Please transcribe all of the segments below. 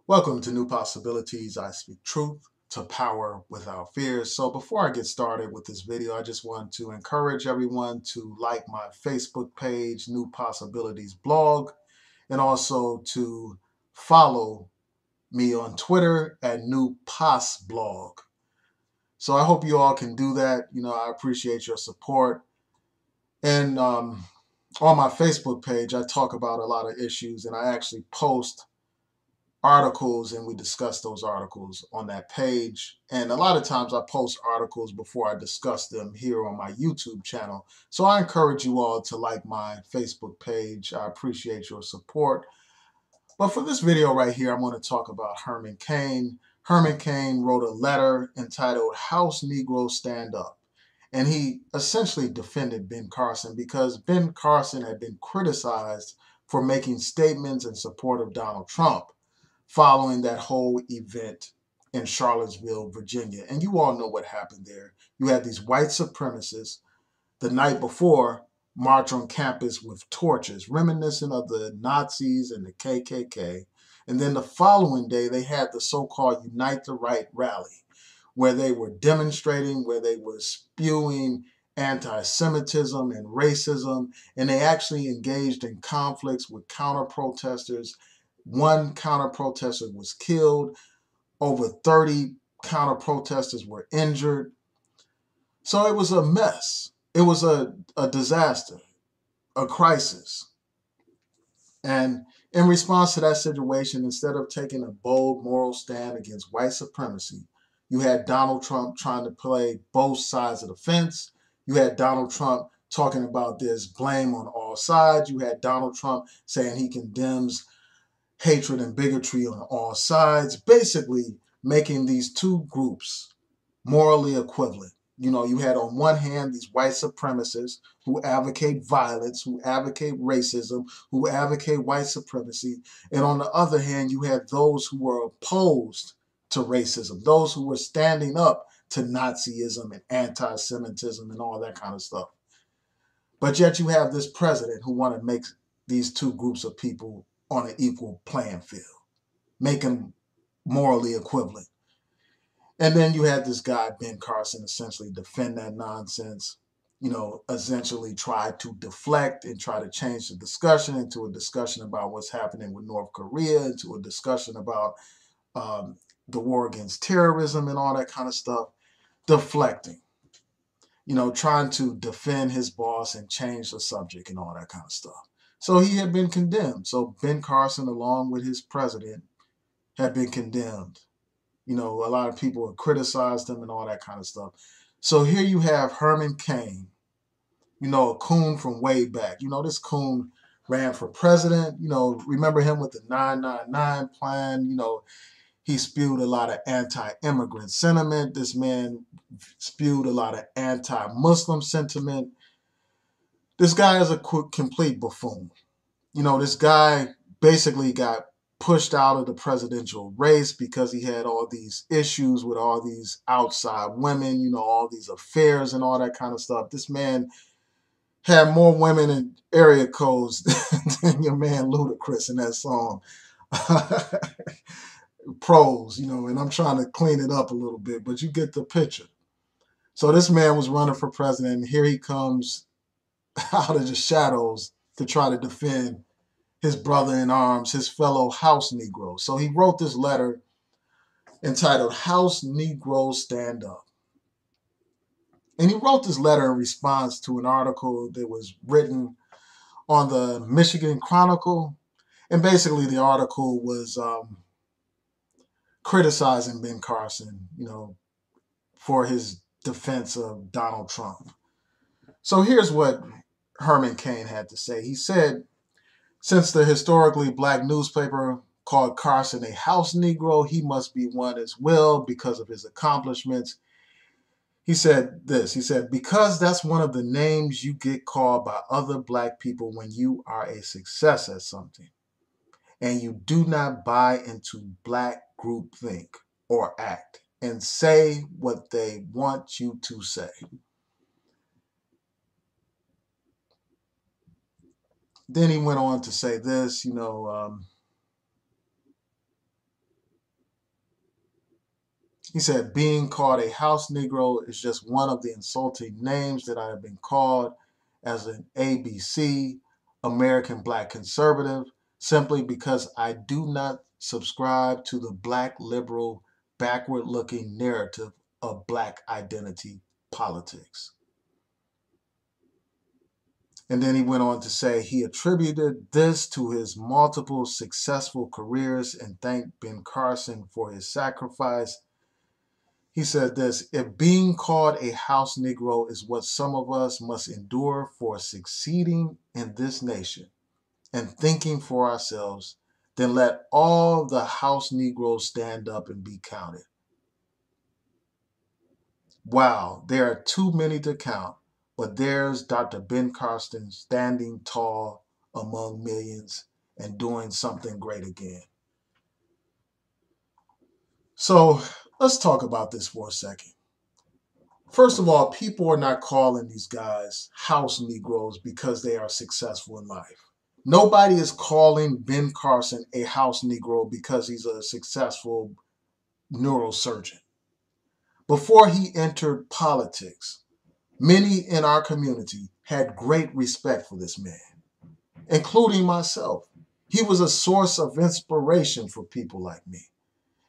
Welcome to New Possibilities. I speak truth to power without fears. So before I get started with this video, I just want to encourage everyone to like my Facebook page, New Possibilities blog, and also to follow me on Twitter at New Pos blog. So I hope you all can do that. I appreciate your support. And on my Facebook page, I talk about a lot of issues and I actually post articles and we discuss those articles on that page. And a lot of times I post articles before I discuss them here on my YouTube channel. So I encourage you all to like my Facebook page. I appreciate your support. But for this video right here, I'm going to talk about Herman Cain. Herman Cain wrote a letter entitled House Negroes Stand Up. And he essentially defended Ben Carson because Ben Carson had been criticized for making statements in support of Donald Trump following that whole event in Charlottesville, Virginia. And you all know what happened there. You had these white supremacists the night before march on campus with torches, reminiscent of the Nazis and the KKK. And then the following day, they had the so-called Unite the Right rally, where they were demonstrating, where they were spewing anti-Semitism and racism, and they actually engaged in conflicts with counter-protesters. One counter-protester was killed. Over 30 counter-protesters were injured. So it was a mess. It was a disaster, a crisis. And in response to that situation, instead of taking a bold moral stand against white supremacy, you had Donald Trump trying to play both sides of the fence. You had Donald Trump talking about this blame on all sides. You had Donald Trump saying he condemns hatred and bigotry on all sides, basically making these two groups morally equivalent. You had on one hand these white supremacists who advocate violence, who advocate racism, who advocate white supremacy. And on the other hand, you had those who were opposed to racism, those who were standing up to Nazism and anti-Semitism and all that kind of stuff. But yet you have this president who want to make these two groups of people on an equal playing field, make them morally equivalent. And then you had this guy, Ben Carson, essentially defend that nonsense, essentially try to deflect and try to change the discussion into a discussion about what's happening with North Korea, into a discussion about the war against terrorism and all that kind of stuff, deflecting, trying to defend his boss and change the subject and all that kind of stuff. So he had been condemned. So Ben Carson, along with his president, had been condemned. A lot of people have criticized him and all that kind of stuff. So here you have Herman Cain, a coon from way back. This coon ran for president. Remember him with the 999 plan. He spewed a lot of anti-immigrant sentiment. This man spewed a lot of anti-Muslim sentiment. This guy is a complete buffoon. This guy basically got pushed out of the presidential race because he had all these issues with all these outside women, all these affairs and all that kind of stuff. This man had more women in area codes than your man Ludacris in that song. Pros, and I'm trying to clean it up a little bit, but you get the picture. So this man was running for president, and here he comes out of the shadows to try to defend his brother in arms, his fellow House Negroes. So he wrote this letter entitled House Negroes Stand Up. And he wrote this letter in response to an article that was written on the Michigan Chronicle. And basically the article was criticizing Ben Carson, for his defense of Donald Trump. So here's what Herman Cain had to say. He said, since the historically black newspaper called Carson a house Negro, he must be one as well because of his accomplishments. He said this, he said, because that's one of the names you get called by other black people when you are a success at something and you do not buy into black groupthink or act and say what they want you to say. Then he went on to say this, He said, being called a house Negro is just one of the insulting names that I have been called as an ABC, American Black conservative, simply because I do not subscribe to the Black liberal, backward-looking narrative of Black identity politics. And then he went on to say he attributed this to his multiple successful careers and thanked Ben Carson for his sacrifice. He said this, if being called a house Negro is what some of us must endure for succeeding in this nation and thinking for ourselves, then let all the house Negroes stand up and be counted. Wow, there are too many to count, but there's Dr. Ben Carson standing tall among millions and doing something great again. So let's talk about this for a second. First of all, people are not calling these guys house Negroes because they are successful in life. Nobody is calling Ben Carson a house Negro because he's a successful neurosurgeon. Before he entered politics, many in our community had great respect for this man, including myself. He was a source of inspiration for people like me.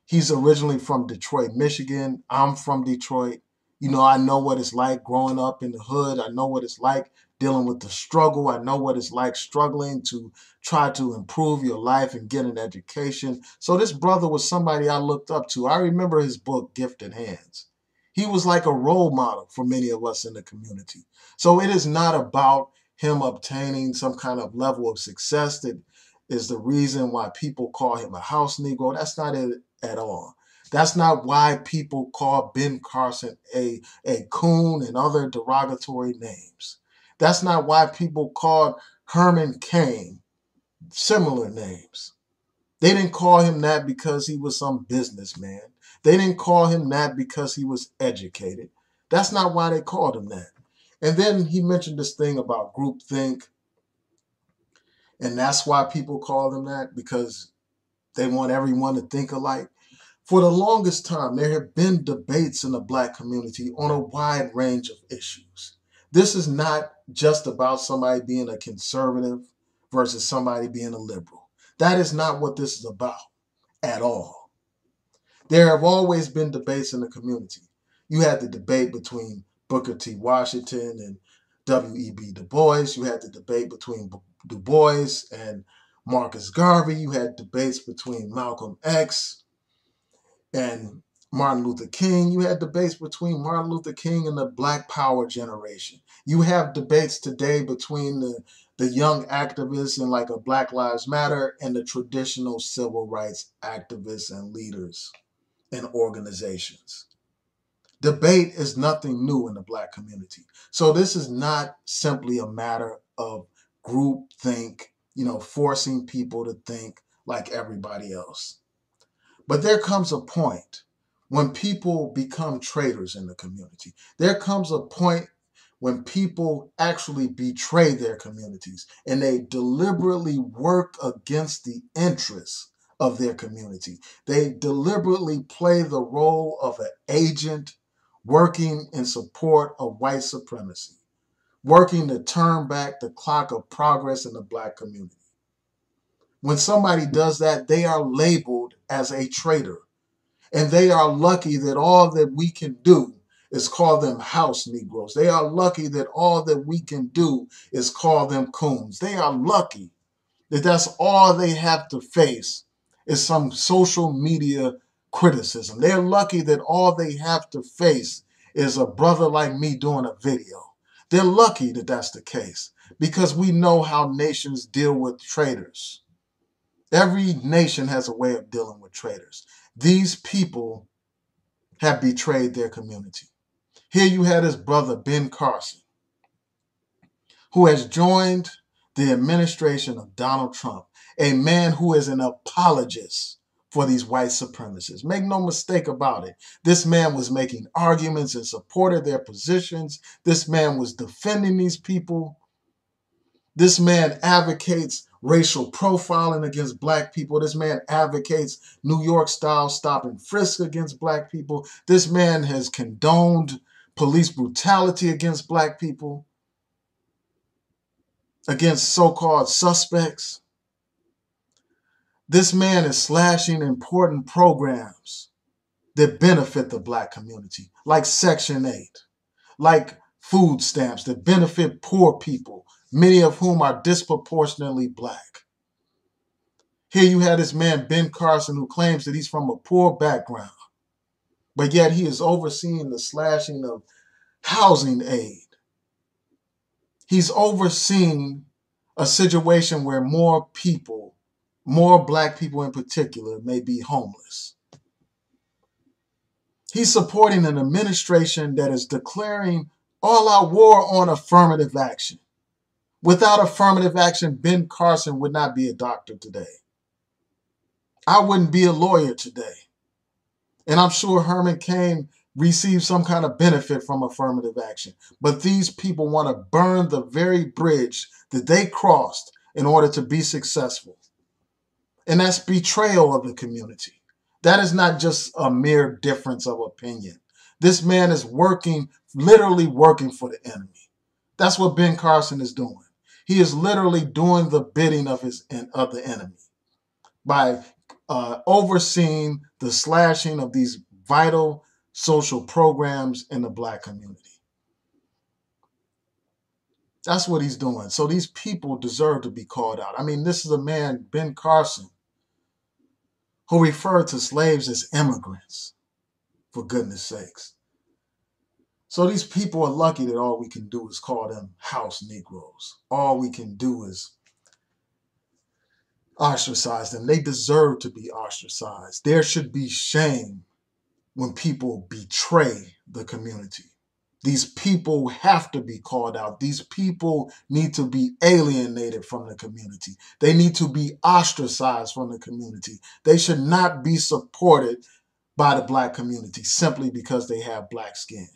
He's originally from Detroit, Michigan. I'm from Detroit. You know, I know what it's like growing up in the hood. I know what it's like dealing with the struggle. I know what it's like struggling to try to improve your life and get an education. So this brother was somebody I looked up to. I remember his book, Gifted Hands. He was like a role model for many of us in the community. So it is not about him obtaining some kind of level of success that is the reason why people call him a house Negro. That's not it at all. That's not why people call Ben Carson a coon and other derogatory names. That's not why people called Herman Cain similar names. They didn't call him that because he was some businessman. They didn't call him that because he was educated. That's not why they called him that. And then he mentioned this thing about groupthink. And that's why people call them that, because they want everyone to think alike. For the longest time, there have been debates in the Black community on a wide range of issues. This is not just about somebody being a conservative versus somebody being a liberal. That is not what this is about at all. There have always been debates in the community. You had the debate between Booker T. Washington and W.E.B. Du Bois. You had the debate between Du Bois and Marcus Garvey. You had debates between Malcolm X and Martin Luther King. You had debates between Martin Luther King and the Black Power generation. You have debates today between the young activists in like a Black Lives Matter and the traditional civil rights activists and leaders and organizations. Debate is nothing new in the Black community. So this is not simply a matter of group think, forcing people to think like everybody else. But there comes a point when people become traitors in the community. There comes a point when people actually betray their communities and they deliberately work against the interests of their community. They deliberately play the role of an agent working in support of white supremacy, working to turn back the clock of progress in the Black community. When somebody does that, they are labeled as a traitor. And they are lucky that all that we can do is call them house Negroes. They are lucky that all that we can do is call them coons. They are lucky that that's all they have to face is some social media criticism. They're lucky that all they have to face is a brother like me doing a video. They're lucky that that's the case because we know how nations deal with traitors. Every nation has a way of dealing with traitors. These people have betrayed their community. Here you had his brother, Ben Carson, who has joined the administration of Donald Trump, a man who is an apologist for these white supremacists. Make no mistake about it. This man was making arguments in support of their positions. This man was defending these people. This man advocates racial profiling against black people. This man advocates New York style stop and frisk against black people. This man has condoned police brutality against black people, against so-called suspects. This man is slashing important programs that benefit the black community, like Section 8, like food stamps that benefit poor people, many of whom are disproportionately black. Here you have this man, Ben Carson, who claims that he's from a poor background, but yet he is overseeing the slashing of housing aid. He's overseeing a situation where more people, more black people in particular, may be homeless. He's supporting an administration that is declaring all-out war on affirmative action. Without affirmative action, Ben Carson would not be a doctor today. I wouldn't be a lawyer today. And I'm sure Herman Cain received some kind of benefit from affirmative action. But these people want to burn the very bridge that they crossed in order to be successful. And that's betrayal of the community. That is not just a mere difference of opinion. This man is working, literally working for the enemy. That's what Ben Carson is doing. He is literally doing the bidding of the enemy by overseeing the slashing of these vital social programs in the black community. That's what he's doing. So these people deserve to be called out. I mean, this is a man, Ben Carson, who referred to slaves as immigrants, for goodness sakes. So these people are lucky that all we can do is call them house Negroes. All we can do is ostracize them. They deserve to be ostracized. There should be shame when people betray the community. These people have to be called out. These people need to be alienated from the community. They need to be ostracized from the community. They should not be supported by the black community simply because they have black skin.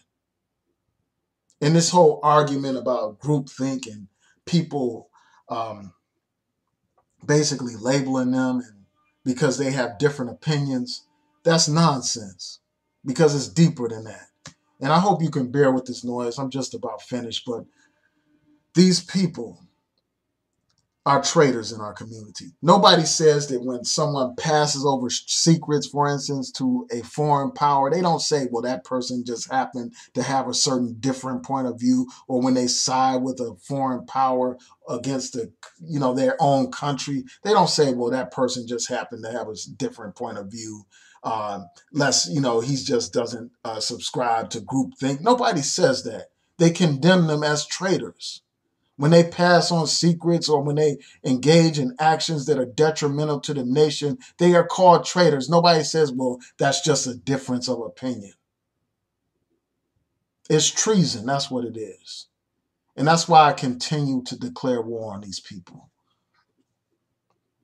And this whole argument about groupthink and people basically labeling them and because they have different opinions, that's nonsense because it's deeper than that. And I hope you can bear with this noise. I'm just about finished, but these people are traitors in our community. Nobody says that when someone passes over secrets, for instance, to a foreign power, they don't say, well, that person just happened to have a certain different point of view, or when they side with a foreign power against their own country, they don't say, well, that person just happened to have a different point of view. He just doesn't subscribe to groupthink. Nobody says that. They condemn them as traitors. When they pass on secrets or when they engage in actions that are detrimental to the nation, they are called traitors. Nobody says, well, that's just a difference of opinion. It's treason. That's what it is. And that's why I continue to declare war on these people.